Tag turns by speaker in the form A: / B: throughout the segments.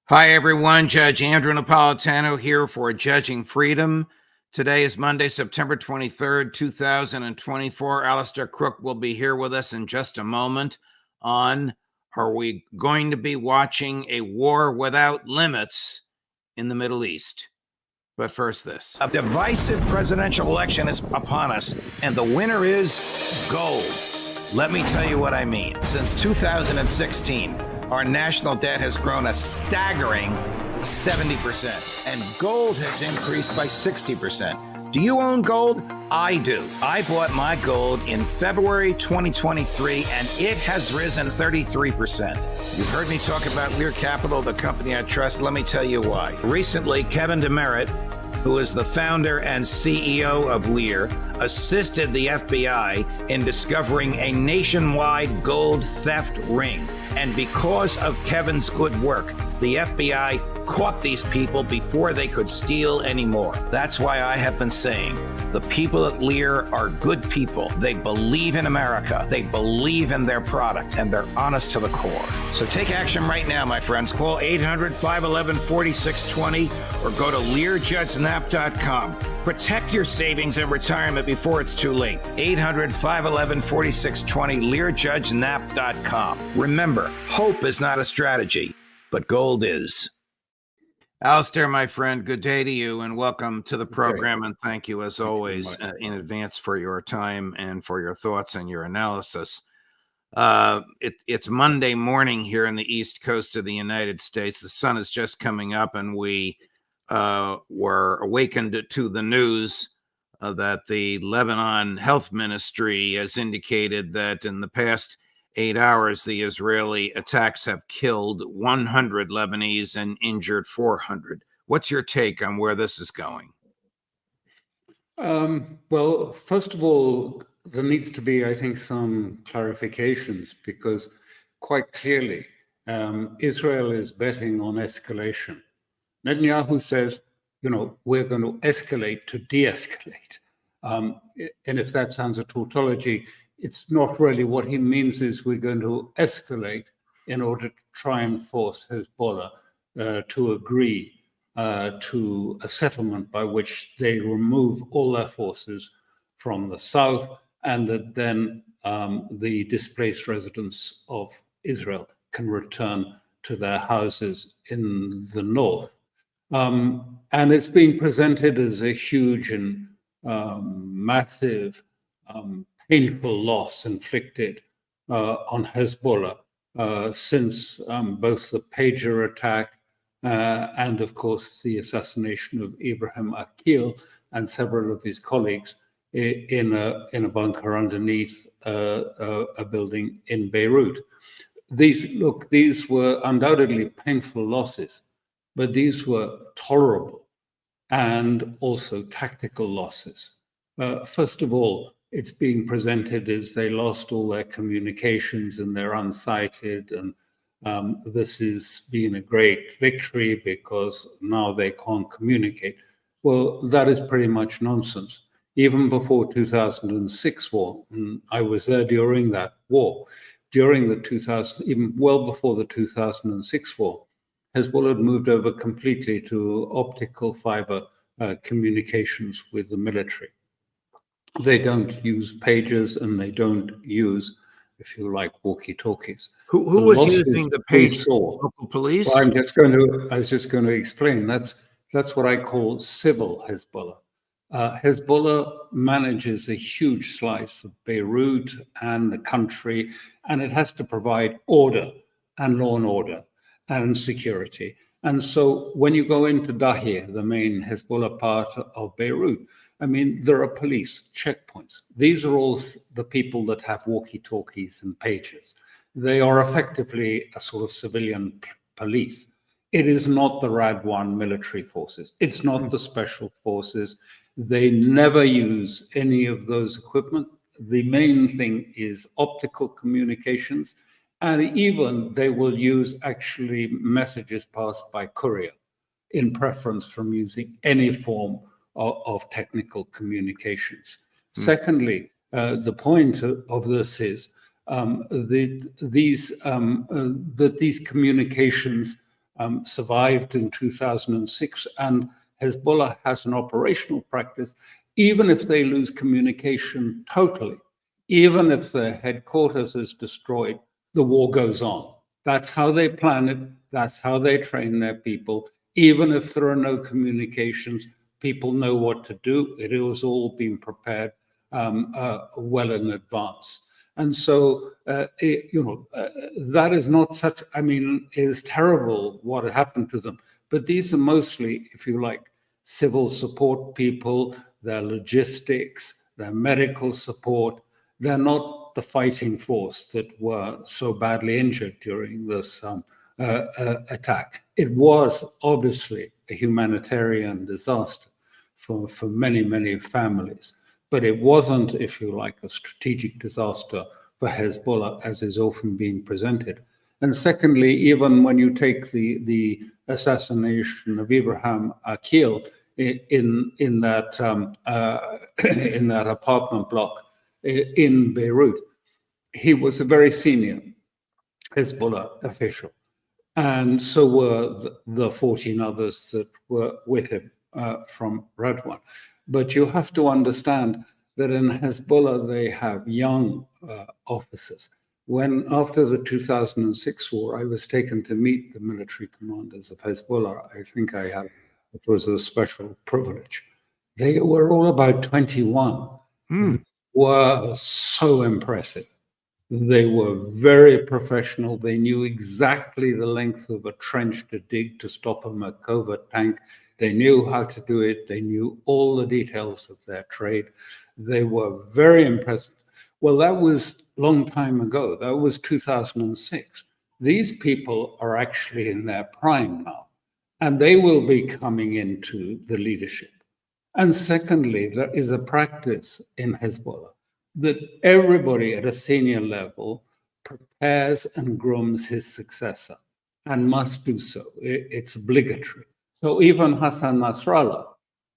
A: Hi, everyone. Judge Andrew Napolitano here for Judging Freedom. Today is Monday, September 23rd, 2024. Alastair Crooke will be here with us in just a moment on Are we going to be watching a war without limits in the Middle East? But first, this. A divisive presidential election is upon us, and the winner is gold. Let me tell you what I mean. Since 2016, our national debt has grown a staggering 70%, and gold has increased by 60%. Do you own gold? I do. I bought my gold in February 2023, and it has risen 33%. You've heard me talk about Lear Capital, the company I trust. Let me tell you why. Recently, Kevin DeMerit, who is the founder and CEO of Lear, assisted the FBI in discovering a nationwide gold theft ring. And because of Kevin's good work, the FBI caught these people before they could steal anymore. That's why I have been saying the people at Lear are good people. They believe in America. They believe in their product, and they're honest to the core. So take action right now, my friends. Call 800-511-4620 or go to LearJudgeNap.com. Protect your savings and retirement before it's too late. 800-511-4620, LearJudgeNap.com. Remember, hope is not a strategy, but gold is. Alastair, my friend, good day to you and welcome to the program. And thank you, as always, in advance for your time and for your thoughts and your analysis. It's Monday morning here in the East Coast of the United States. The sun is just coming up, and we were awakened to the news that the Lebanon Health Ministry has indicated that in the past 8 hours, the Israeli attacks have killed 100 Lebanese and injured 400. What's your take on where this is going?
B: Well, first of all, there needs to be, I think, some clarifications, because quite clearly, Israel is betting on escalation. Netanyahu says, we're going to escalate to de-escalate. And if that sounds a tautology, it's not really. What he means is we're going to escalate in order to try and force Hezbollah to agree to a settlement by which they remove all their forces from the south, and that then the displaced residents of Israel can return to their houses in the north. And it's being presented as a huge and massive painful loss inflicted on Hezbollah since both the pager attack and, of course, the assassination of Ibrahim Akil and several of his colleagues in a bunker underneath a building in Beirut. These were undoubtedly painful losses, but these were tolerable and also tactical losses. First of all, it's being presented as they lost all their communications and they're unsighted, and this has been a great victory because now they can't communicate. Well, that is pretty much nonsense. Even before 2006 war, and I was there during that war, even well before the 2006 war, Hezbollah had moved over completely to optical fiber communications with the military. They don't use pagers, and they don't use, if you like, walkie-talkies.
A: Who was using the pagers? Local police?
B: Well, I was just going to explain. That's what I call civil Hezbollah. Hezbollah manages a huge slice of Beirut and the country, and it has to provide order and law and order and security. And so when you go into Dahir, the main Hezbollah part of Beirut, there are police checkpoints. These are all the people that have walkie-talkies and pagers. They are effectively a sort of civilian police. It is not the Radwan military forces. It's not the special forces. They never use any of those equipment. The main thing is optical communications, and even they will use actually messages passed by courier in preference from using any form of technical communications. Secondly, the point of this is that these communications survived in 2006, and Hezbollah has an operational practice. Even if they lose communication totally, even if their headquarters is destroyed, the war goes on. That's how they plan it. That's how they train their people. Even if there are no communications, people know what to do. It has all been prepared well in advance. And so, that is not such, I mean, it is terrible what happened to them. But these are mostly, if you like, civil support people, their logistics, their medical support. They're not the fighting force that were so badly injured during this attack. It was obviously a humanitarian disaster for many, many families. But it wasn't, if you like, a strategic disaster for Hezbollah, as is often being presented. And secondly, even when you take the assassination of Ibrahim Akil in that in that apartment block in Beirut, he was a very senior Hezbollah official, and so were the 14 others that were with him from Radwan. But you have to understand that in Hezbollah, they have young officers. When, after the 2006 war, I was taken to meet the military commanders of Hezbollah, I think it was a special privilege. They were all about 21. They were so impressive. They were very professional. They knew exactly the length of a trench to dig to stop a Merkava tank. They knew how to do it. They knew all the details of their trade. They were very impressive. Well, that was a long time ago. That was 2006. These people are actually in their prime now, and they will be coming into the leadership. And secondly, there is a practice in Hezbollah that everybody at a senior level prepares and grooms his successor, and must do so. It's obligatory. So even Hassan Nasrallah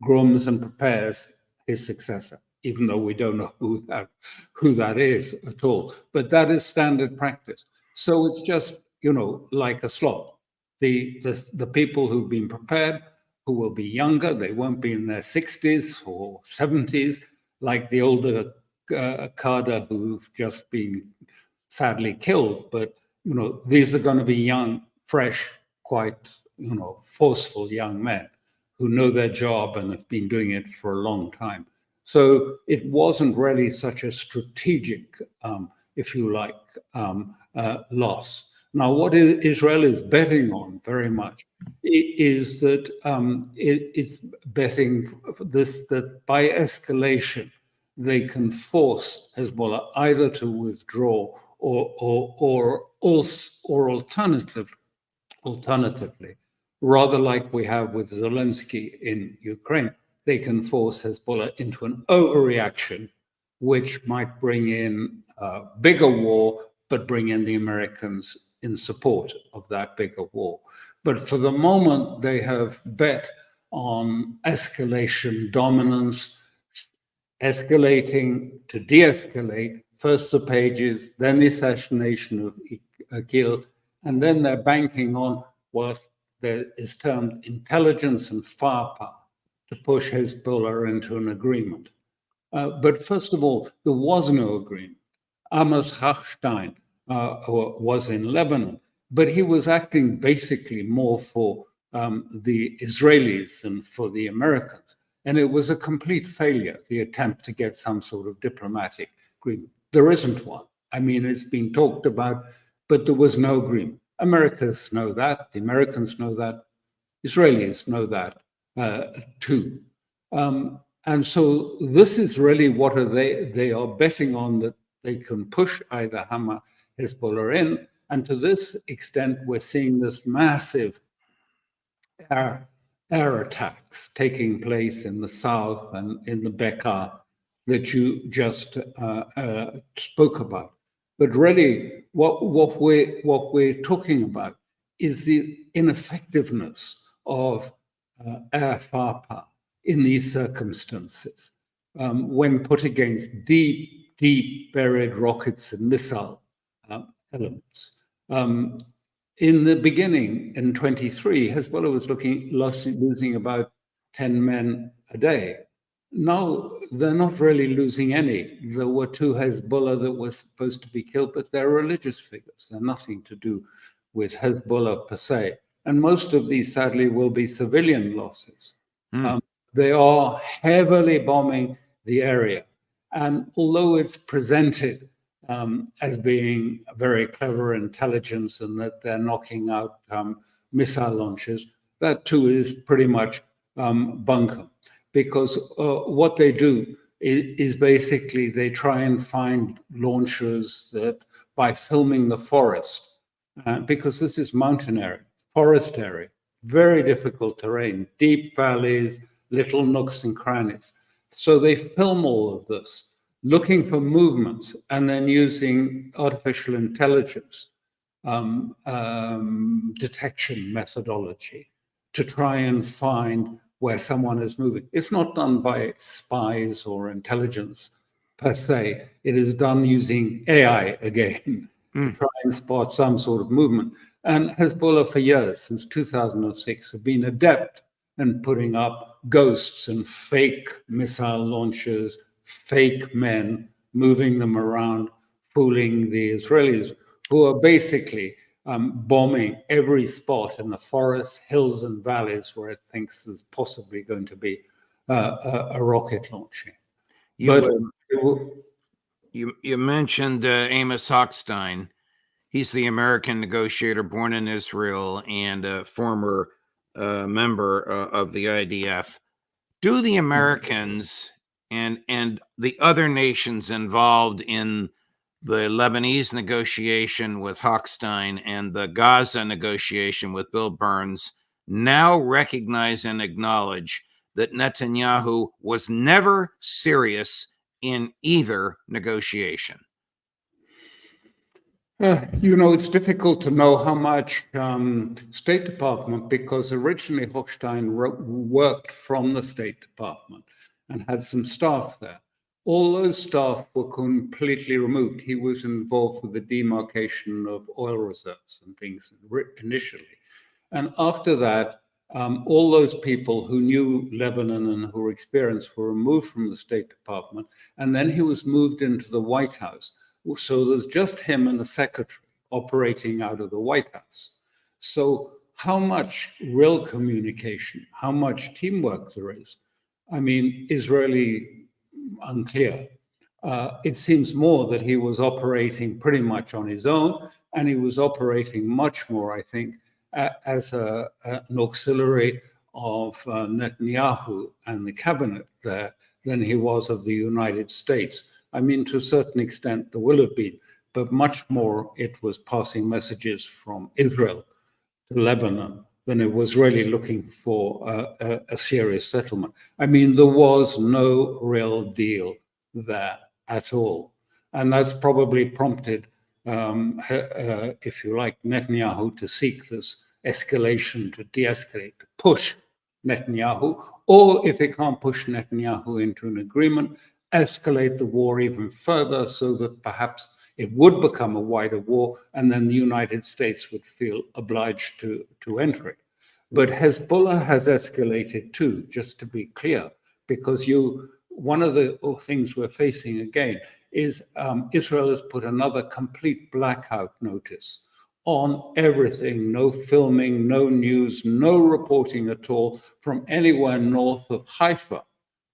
B: grooms and prepares his successor, even though we don't know who that is at all. But that is standard practice. So it's just, like a slot. The people who've been prepared, who will be younger, they won't be in their 60s or 70s, like the older cadre who've just been sadly killed. But, these are going to be young, fresh, quite, forceful young men who know their job and have been doing it for a long time. So it wasn't really such a strategic, if you like, loss. Now, what Israel is betting on very much is that it's betting this, that by escalation, they can force Hezbollah either to withdraw or alternatively, rather like we have with Zelensky in Ukraine, they can force Hezbollah into an overreaction, which might bring in a bigger war, but bring in the Americans in support of that bigger war. But for the moment, they have bet on escalation dominance, escalating to de-escalate, first the pages, then the assassination of Akil, and then they're banking on what is termed intelligence and firepower to push Hezbollah into an agreement. But first of all, there was no agreement. Amos Hochstein was in Lebanon, but he was acting basically more for the Israelis than for the Americans. And it was a complete failure, the attempt to get some sort of diplomatic agreement. There isn't one. I mean, it's been talked about, but there was no agreement. Americans know that, the Americans know that, Israelis know that too. And so this is really what they are betting on, that they can push either Hamas, Hezbollah in, and to this extent, we're seeing this massive air attacks taking place in the south and in the Bekaa that you just spoke about. But really, what we're talking about is the ineffectiveness of air firepower in these circumstances when put against deep buried rockets and missile elements. in the beginning, in 23, Hezbollah was losing about 10 men a day. Now they're not really losing any. There were 2 Hezbollah that were supposed to be killed, but they're religious figures. They're nothing to do with Hezbollah per se. And most of these, sadly, will be civilian losses. They are heavily bombing the area. And although it's presented as being very clever intelligence and that they're knocking out missile launches, that too is pretty much bunkum. Because what they do is basically they try and find launchers that by filming the forest, because this is mountain area, forest area, very difficult terrain, deep valleys, little nooks and crannies. So they film all of this, looking for movements, and then using artificial intelligence detection methodology to try and find where someone is moving. It's not done by spies or intelligence per se. It is done using AI again to try and spot some sort of movement. And Hezbollah for years, since 2006, have been adept in putting up ghosts and fake missile launchers, fake men, moving them around, fooling the Israelis, who are basically bombing every spot in the forests, hills, and valleys where it thinks there's possibly going to be a rocket launching.
A: You mentioned Amos Hochstein. He's the American negotiator born in Israel and a former member of the IDF. Do the Americans and the other nations involved in the Lebanese negotiation with Hochstein and the Gaza negotiation with Bill Burns now recognize and acknowledge that Netanyahu was never serious in either negotiation?
B: It's difficult to know how much State Department, because originally Hochstein worked from the State Department and had some staff there. All those staff were completely removed. He was involved with the demarcation of oil reserves and things initially. And after that, all those people who knew Lebanon and who were experienced were removed from the State Department. And then he was moved into the White House. So there's just him and the secretary operating out of the White House. So how much real communication, how much teamwork there is? I mean, Israeli unclear. It seems more that he was operating pretty much on his own, and he was operating much more, I think, as an auxiliary of Netanyahu and the cabinet there than he was of the United States. I mean, to a certain extent, there will have been, but much more it was passing messages from Israel to Lebanon than it was really looking for a serious settlement. I mean, there was no real deal there at all. And that's probably prompted, if you like, Netanyahu to seek this escalation, to de-escalate, to push Netanyahu, or if he can't push Netanyahu into an agreement, escalate the war even further so that perhaps it would become a wider war, and then the United States would feel obliged to enter it. But Hezbollah has escalated too, just to be clear, because one of the things we're facing again is Israel has put another complete blackout notice on everything, no filming, no news, no reporting at all from anywhere north of Haifa.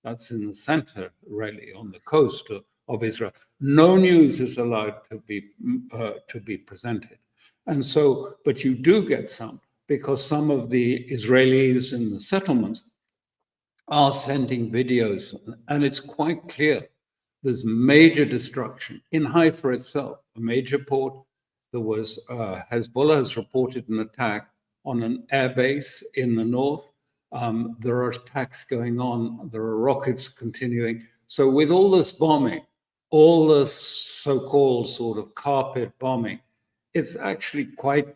B: That's in the center, really, on the coast of Israel. No news is allowed to be presented. And so, but you do get some, because some of the Israelis in the settlements are sending videos, and it's quite clear there's major destruction. In Haifa itself, a major port, there was, Hezbollah has reported an attack on an airbase in the north. There are attacks going on, there are rockets continuing. So with all this bombing, all this so-called sort of carpet bombing, it's actually quite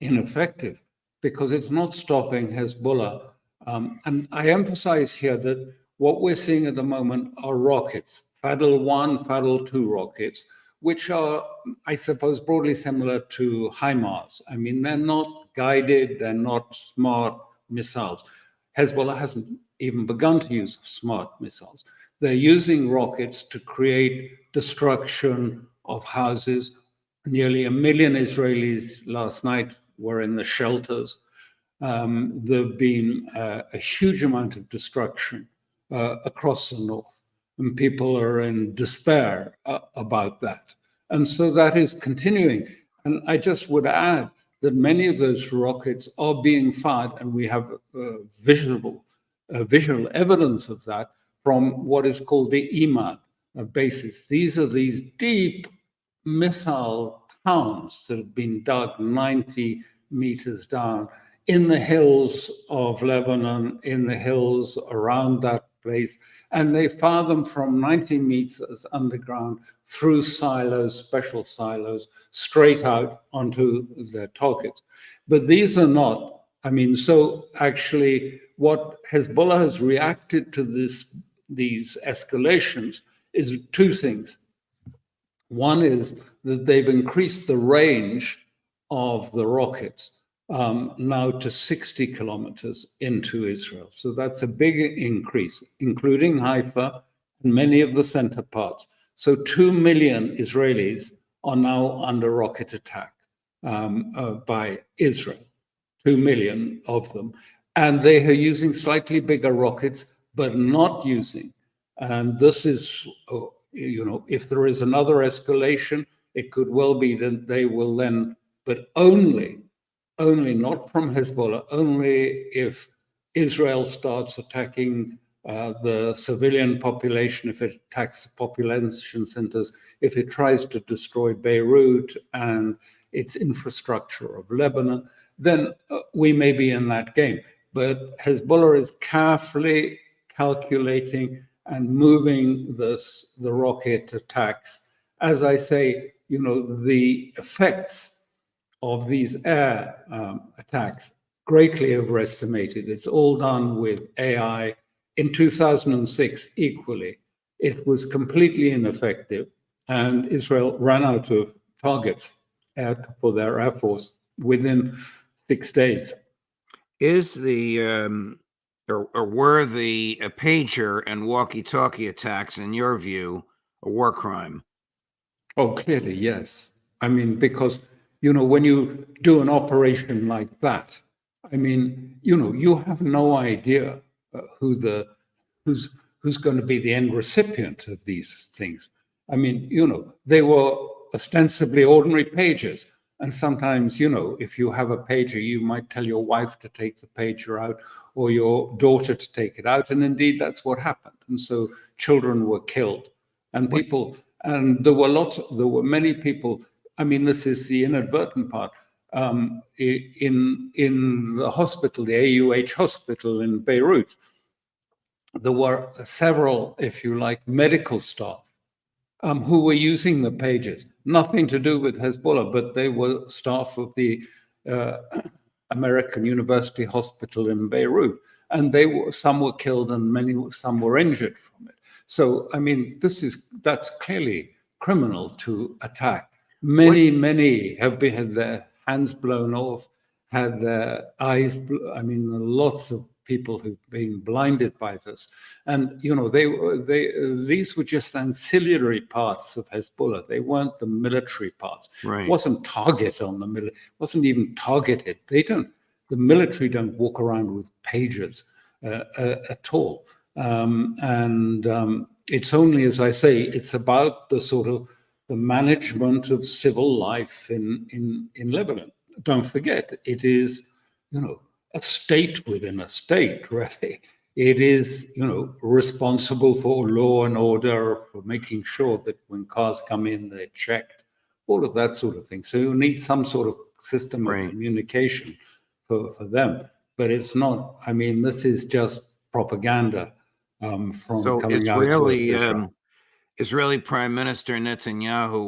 B: ineffective because it's not stopping Hezbollah. And I emphasize here that what we're seeing at the moment are rockets, Fadl 1, Fadl 2 rockets, which are, I suppose, broadly similar to HIMARS. I mean, they're not guided, they're not smart missiles. Hezbollah hasn't even begun to use smart missiles. They're using rockets to create destruction of houses. Nearly 1 million Israelis last night were in the shelters. There've been a huge amount of destruction across the north, and people are in despair about that. And so that is continuing. And I just would add that many of those rockets are being fired, and we have visual evidence of that from what is called the EMAD bases. These are these deep missile towns that have been dug 90 meters down in the hills of Lebanon, in the hills around that place, and they fire them from 90 meters underground through silos, special silos, straight out onto their targets. But these are not, I mean, so actually what Hezbollah has reacted to these escalations is two things. One is that they've increased the range of the rockets now to 60 kilometers into Israel. So that's a big increase, including Haifa and many of the center parts. So 2 million Israelis are now under rocket attack by Israel, 2 million of them. And they are using slightly bigger rockets, but not using. And this is, if there is another escalation, it could well be that they will then, but only not from Hezbollah, only if Israel starts attacking the civilian population, if it attacks the population centers, if it tries to destroy Beirut and its infrastructure of Lebanon, then we may be in that game. But Hezbollah is carefully calculating and moving the rocket attacks. As I say, the effects of these air attacks greatly overestimated. It's all done with AI. In 2006, equally, it was completely ineffective, and Israel ran out of targets for their air force within 6 days.
A: Is the or were the pager and walkie-talkie attacks, in your view, a war crime?
B: Oh, clearly, yes. I mean, because when you do an operation like that, I mean, you have no idea who's going to be the end recipient of these things. I mean, they were ostensibly ordinary pagers. And sometimes, if you have a pager, you might tell your wife to take the pager out or your daughter to take it out. And indeed, that's what happened. And so children were killed and there were many people. I mean, this is the inadvertent part. In the hospital, the AUH hospital in Beirut, there were several, if you like, medical staff who were using the pages. Nothing to do with Hezbollah, but they were staff of the American University Hospital in Beirut, and some were killed and some were injured from it. So, I mean, that's clearly criminal to attack. Many have had their hands blown off, had their eyes. I mean, lots of people who've been blinded by this, and these were just ancillary parts of Hezbollah. They weren't the military parts.
A: Right.
B: It wasn't target on the military. Wasn't even targeted. The military don't walk around with pagers at all. It's only, as I say, it's about the management of civil life in Lebanon. Don't forget, it is, a state within a state, really. It is, responsible for law and order, for making sure that when cars come in, they're checked, all of that sort of thing. So you need some sort of system of communication for them. But it's not, I mean, this is just propaganda coming out of Israel.
A: Israeli Prime Minister Netanyahu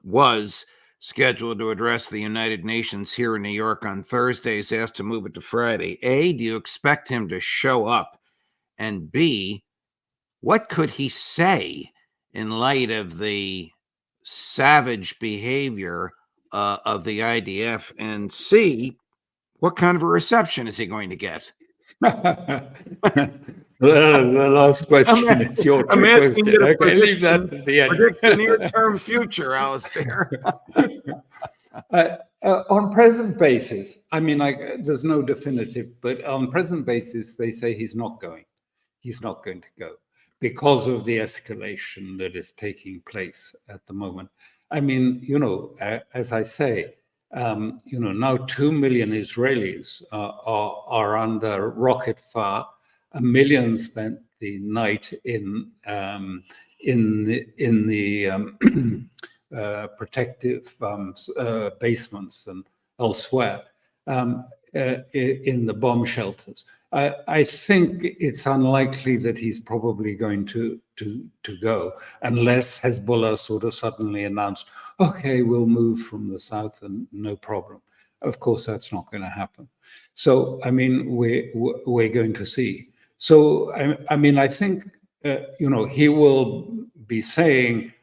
A: was scheduled to address the United Nations here in New York on Thursday. He's asked to move it to Friday. A, do you expect him to show up? And B, what could he say in light of the savage behavior of the IDF, and C, what kind of a reception is he going to get?
B: The last question is your
A: I'm
B: trick
A: asking
B: question.
A: you to
B: Okay, leave that to the end.
A: predict the near-term future, Alastair.
B: On present basis, I mean, there's no definitive, but on present basis, they say he's not going. He's not going to go because of the escalation that is taking place at the moment. I mean, you know, as I say, you know, now 2 million Israelis are under rocket fire. 1 million spent the night in the protective basements and elsewhere, in the bomb shelters. I think it's unlikely that he's probably going to go unless Hezbollah sort of suddenly announced, okay, we'll move from the south and no problem. Of course, that's not going to happen. So, I mean, we're going to see. So, I mean, I think, you know, he will be saying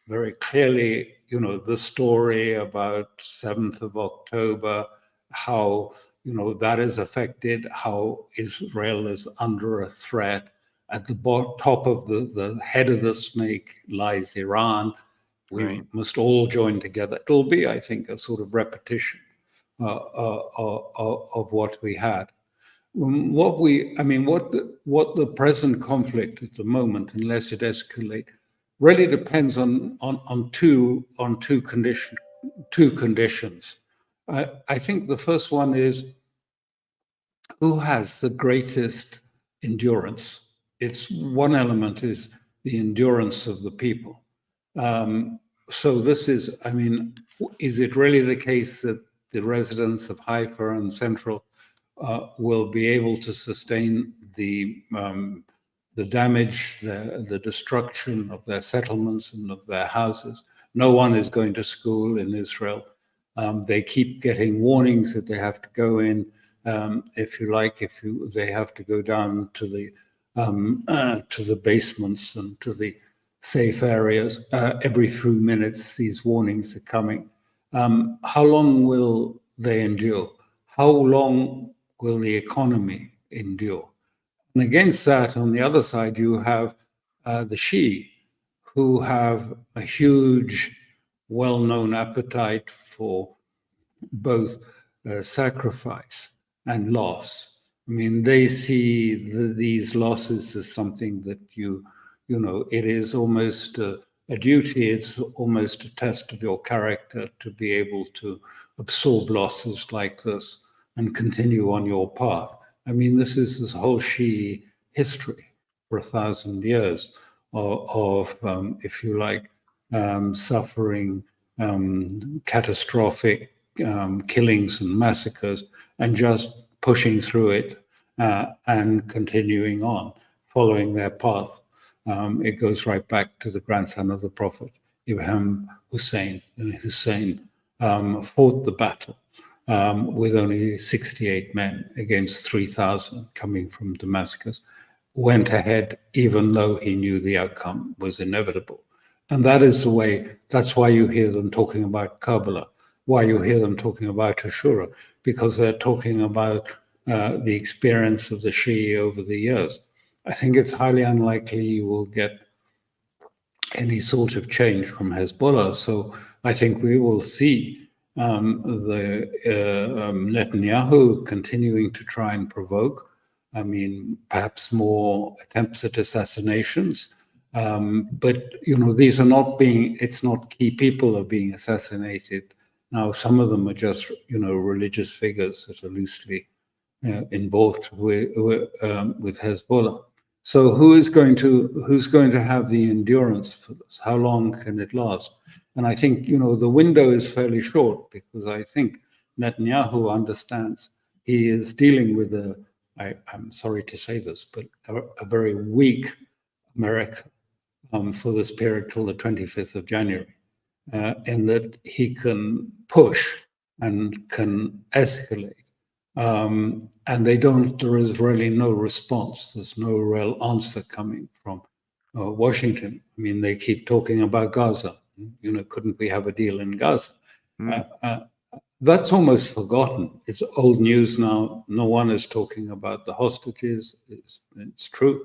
B: very clearly, you know, the story about 7th of October, how, you know, that is affected, how Israel is under a threat. At the top of the head of the snake lies Iran. We must all join together. It'll be, I think, a sort of repetition of what we had. What the present conflict at the moment, unless it escalates, really depends on two conditions. I think the first one is who has the greatest endurance. It's one element is the endurance of the people. So this is, I mean, is it really the case that the residents of Haifa and Central will be able to sustain the damage, the destruction of their settlements and of their houses? No one is going to school in Israel. They keep getting warnings that they have to go in, they have to go down to the basements and to the safe areas. Every few minutes, these warnings are coming. How long will they endure? How long will the economy endure? And against that, on the other side, you have the Shia, who have a huge, well-known appetite for both sacrifice and loss. I mean, they see these losses as something that you know, it is almost a duty, it's almost a test of your character to be able to absorb losses like this and continue on your path. I mean, this is this whole Shia history for 1,000 years of if you like, suffering, catastrophic killings and massacres, and just pushing through it and continuing on, following their path. It goes right back to the grandson of the Prophet, Ibrahim Hussein. Hussein fought the battle with only 68 men against 3,000 coming from Damascus, went ahead even though he knew the outcome was inevitable. And that is the way, that's why you hear them talking about Karbala, why you hear them talking about Ashura, because they're talking about the experience of the Shia over the years. I think it's highly unlikely you will get any sort of change from Hezbollah. So I think we will see Netanyahu continuing to try and provoke. I mean, perhaps more attempts at assassinations. But, you know, these are not being, it's not key people are being assassinated. Now, some of them are just, you know, religious figures that are loosely involved with Hezbollah. So who's going to have the endurance for this? How long can it last? And I think, you know, the window is fairly short, because I think Netanyahu understands he is dealing with I'm sorry to say this, but a very weak America for this period till the 25th of January, in that he can push and can escalate. And there is really no response. There's no real answer coming from Washington. I mean, they keep talking about Gaza. Couldn't we have a deal in Gaza?
A: Mm.
B: That's almost forgotten. It's old news now. No one is talking about the hostages. It's true.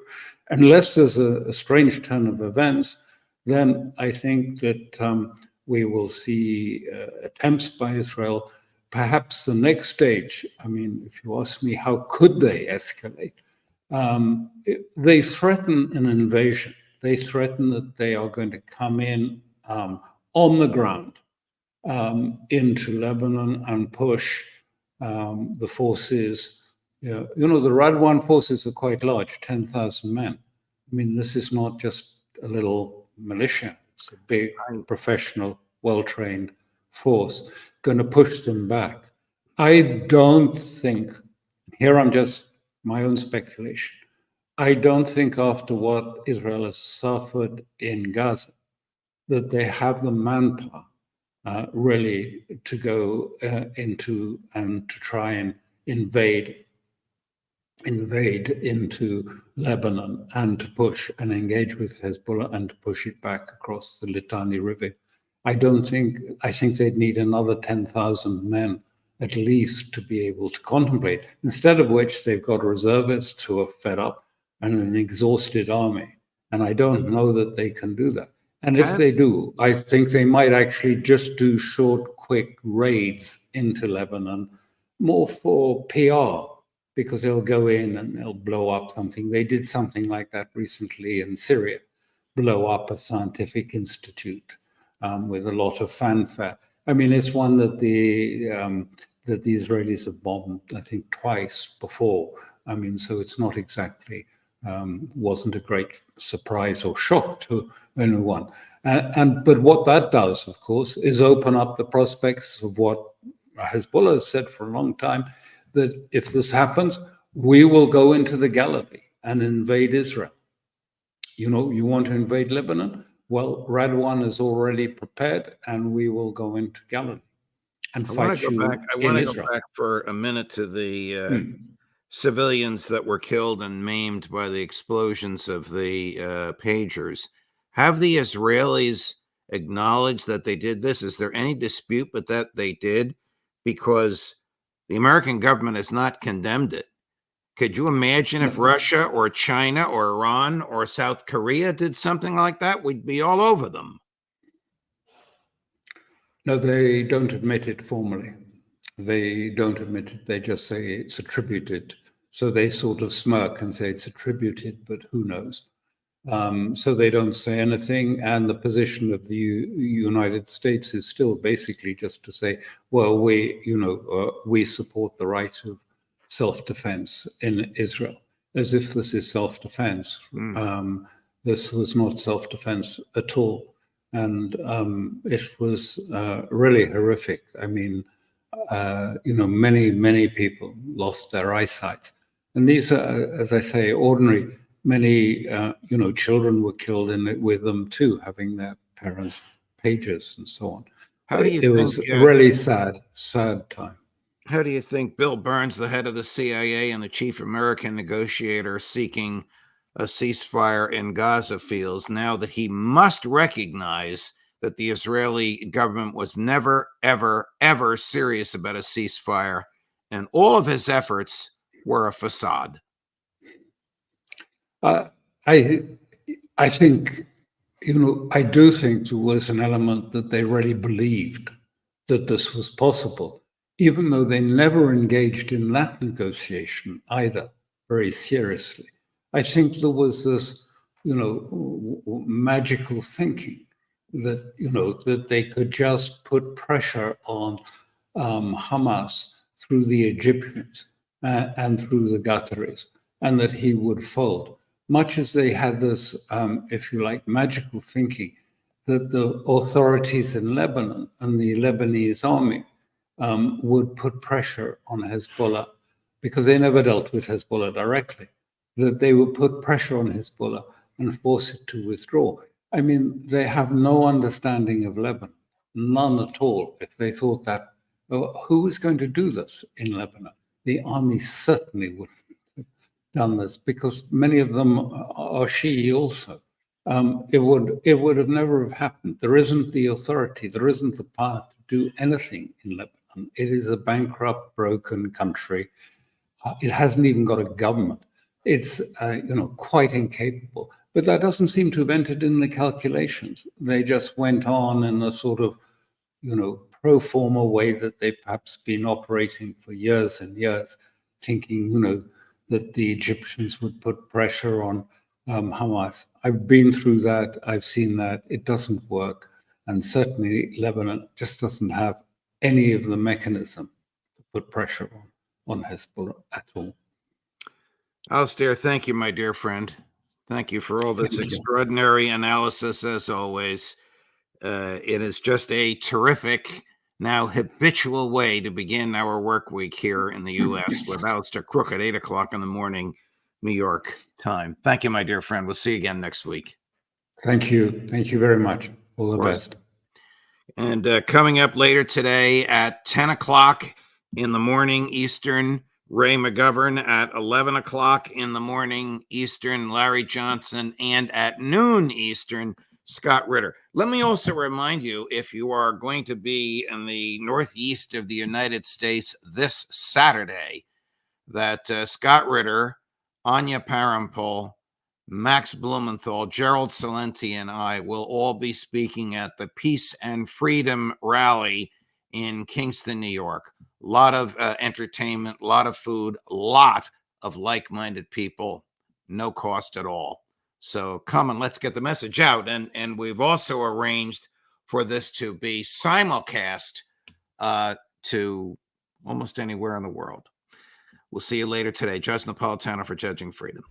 B: Unless there's a strange turn of events, then I think that we will see attempts by Israel. Perhaps the next stage, I mean, if you ask me, how could they escalate? They threaten an invasion. They threaten that they are going to come in on the ground into Lebanon and push the forces. The Radwan forces are quite large, 10,000 men. I mean, this is not just a little militia. It's a big, professional, well-trained force going to push them back. I don't think, here I'm just my own speculation, I don't think after what Israel has suffered in Gaza, that they have the manpower really to go into and to try and invade into Lebanon and to push and engage with Hezbollah and to push it back across the Litani River. I think they'd need another 10,000 men at least to be able to contemplate, instead of which they've got reservists who are fed up and an exhausted army. And I don't know that they can do that. And if they do, I think they might actually just do short, quick raids into Lebanon, more for PR, because they'll go in and they'll blow up something. They did something like that recently in Syria, blow up a scientific institute with a lot of fanfare. I mean, it's one that the Israelis have bombed, I think, twice before. I mean, so it's not exactly wasn't a great surprise or shock to anyone. But what that does, of course, is open up the prospects of what Hezbollah has said for a long time, that if this happens, we will go into the Galilee and invade Israel. You want to invade Lebanon? Well, Radwan is already prepared, and we will go into Galilee and fight you in Israel.
A: I want to go back for a minute to the civilians that were killed and maimed by the explosions of the pagers. Have the Israelis acknowledged that they did this? Is there any dispute but that they did? Because the American government has not condemned it. Could you imagine if Russia or China or Iran or South Korea did something like that? We'd be all over them.
B: No, they don't admit it formally. They don't admit it. They just say it's attributed. So they sort of smirk and say it's attributed, but who knows? So they don't say anything. And the position of the United States is still basically just to say, well, we support the right of self-defense in Israel, as if this is self-defense. This was not self-defense at all. And it was really horrific. I mean, many people lost their eyesight. And these are, as I say, ordinary. Many, children were killed in it with them too, having their parents' pagers and so on. It was a really sad time.
A: How do you think Bill Burns, the head of the CIA and the chief American negotiator seeking a ceasefire in Gaza, feels now that he must recognize that the Israeli government was never, ever, ever serious about a ceasefire, and all of his efforts were a facade?
B: I think, I do think there was an element that they really believed that this was possible, even though they never engaged in that negotiation either very seriously. I think there was this, magical thinking that, that they could just put pressure on Hamas through the Egyptians and through the Qataris, and that he would fold. Much as they had this, if you like, magical thinking that the authorities in Lebanon and the Lebanese army would put pressure on Hezbollah, because they never dealt with Hezbollah directly, that they would put pressure on Hezbollah and force it to withdraw. I mean, they have no understanding of Lebanon, none at all. If they thought that, who is going to do this in Lebanon? The army certainly wouldn't have done this, because many of them are Shi'i also. it would have never have happened. There isn't the authority, there isn't the power to do anything in Lebanon. It is a bankrupt, broken country. It hasn't even got a government. It's quite incapable. But that doesn't seem to have entered in the calculations. They just went on in a sort of pro forma way that they've perhaps been operating for years and years, thinking that the Egyptians would put pressure on Hamas. I've been through that. I've seen that. It doesn't work. And certainly Lebanon just doesn't have any of the mechanism to put pressure on Hezbollah at all.
A: Alastair, thank you, my dear friend. Thank you for all this extraordinary analysis, as always. It is just a terrific, now habitual way to begin our work week here in the U.S. with Alastair Crooke at 8 o'clock in the morning, New York time. Thank you, my dear friend. We'll see you again next week.
B: Thank you. Thank you very much. All the best.
A: And coming up later today at 10 o'clock in the morning Eastern, Ray McGovern. At 11 o'clock in the morning Eastern, Larry Johnson. And at noon Eastern, Scott Ritter. Let me also remind you, if you are going to be in the northeast of the United States this Saturday, that Scott Ritter, Anya Parampol, Max Blumenthal, Gerald Salenti, and I will all be speaking at the Peace and Freedom Rally in Kingston, New York. A lot of entertainment, a lot of food, a lot of like-minded people, no cost at all. So come and let's get the message out. And we've also arranged for this to be simulcast to almost anywhere in the world. We'll see you later today. Judge Napolitano for Judging Freedom.